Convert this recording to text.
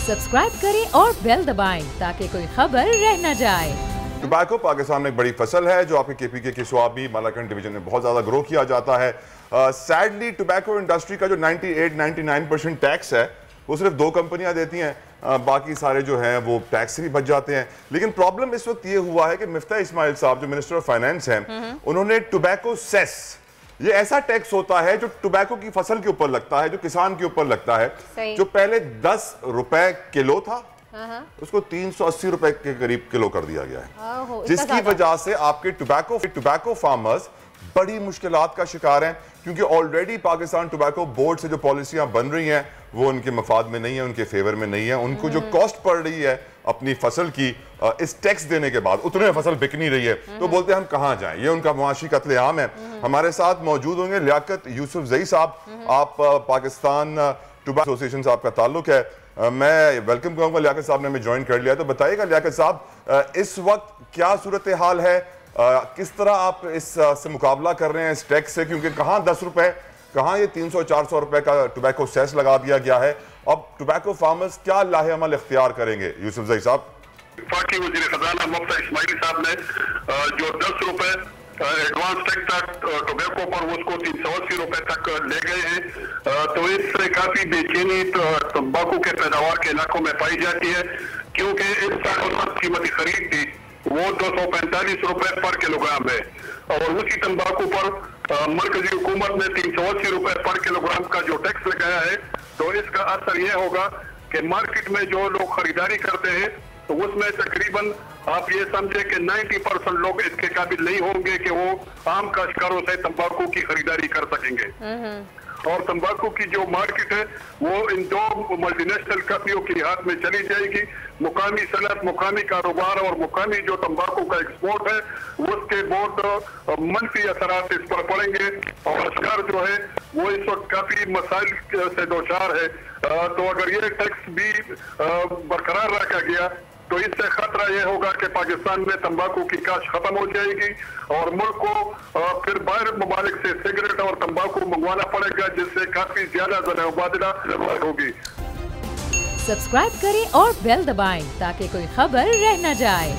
Subscribe करें और bell दबाएं ताकि कोई खबर रह न जाए। टोबैको पाकिस्तान में एक बड़ी फसल है जो आपके केपीके की स्वाबी मालाकंड डिवीजन में बहुत ज़्यादा ग्रो किया जाता है। सैडली टोबैको इंडस्ट्री का जो 98-99% टैक्स है वो सिर्फ 2 कंपनियां देती हैं, बाकी सारे जो हैं वो टैक्स से भी बच जाते हैं। लेकिन प्रॉब्लम इस वक्त ये हुआ है कि मिफ्ता इस्माइल साहब जो मिनिस्टर ऑफ फाइनेंस हैं, उन्होंने टोबैको सेस, ये ऐसा टैक्स होता है जो टोबैको की फसल के ऊपर लगता है, जो किसान के ऊपर लगता है, जो पहले 10 रुपए किलो था उसको 380 रुपए के करीब किलो कर दिया गया है, जिसकी वजह से आपके टोबैको फार्मर्स बड़ी मुश्किलात का शिकार हैं, क्योंकि ऑलरेडी पाकिस्तान टोबैको बोर्ड से जो पॉलिसियां बन रही हैं वो उनके मफाद में नहीं है, उनके फेवर में नहीं है। उनको जो कॉस्ट पड़ रही है अपनी फसल की इस टैक्स देने के बाद, उतने फसल बिक नहीं रही है, तो बोलते हैं हम कहां जाएं, ये उनका मुआशी कत्लेआम है। हमारे साथ मौजूद होंगे लियाकत यूसुफजई साहब, आप पाकिस्तान टोबैको एसोसिएशन से आपका ताल्लुक है। मैं वेलकम करूंगा, लियाकत साहब ने हमें ज्वाइन कर लिया, तो बताइएगा लियाकत साहब इस वक्त क्या सूरत हाल है, किस तरह आप इस से मुकाबला कर रहे हैं इस टैक्स से, क्योंकि कहाँ 10 रुपए, कहाँ ये 300-400 रुपए का टोबैको सेस लगा दिया गया है। अब टोबैको फार्मर्स क्या लाहेअमल इख्तियार करेंगे? यूसुफजई साहब। वफाकी वज़ीर खजाना मुफ्ता इस्माइल साहब ने जो 10 रुपए एडवांस टैक्स था टोबैको पर, उसको 380 रुपए तक ले गए हैं, तो इससे काफी बेचैनी तंबाकू के पैदावार के इलाकों में पाई जाती है, क्योंकि इस साल कीमती खरीद थी वो 245 रुपए पर किलोग्राम है, और उसी तंबाकू पर मरकजी हुकूमत ने 380 रुपए पर किलोग्राम का जो टैक्स लगाया है, तो इसका असर यह होगा कि मार्केट में जो लोग खरीदारी करते हैं तो उसमें तकरीबन आप ये समझे कि 90% लोग इसके काबिल नहीं होंगे कि वो आम काश्तकारों से तंबाकू की खरीदारी कर सकेंगे। और तंबाकू की जो मार्केट है वो इन 2 मल्टीनेशनल कंपनियों के हाथ में चली जाएगी। मुकामी सनत, मुकामी कारोबार और मुकामी जो तंबाकू का एक्सपोर्ट है उसके बहुत मनफी असरात इस पर पड़ेंगे, और अशकार जो है वो इस वक्त काफी मसाइल से दोचार है। तो अगर ये टैक्स भी बरकरार रखा गया तो इससे खतरा यह होगा कि पाकिस्तान में तंबाकू की काश्त खत्म हो जाएगी और मुल्क को फिर बाहर ममालिक से सिगरेट और तंबाकू मंगवाना पड़ेगा, जिससे काफी ज्यादा मुबादला होगी। सब्सक्राइब करें और बेल दबाएं ताकि कोई खबर रह न जाए।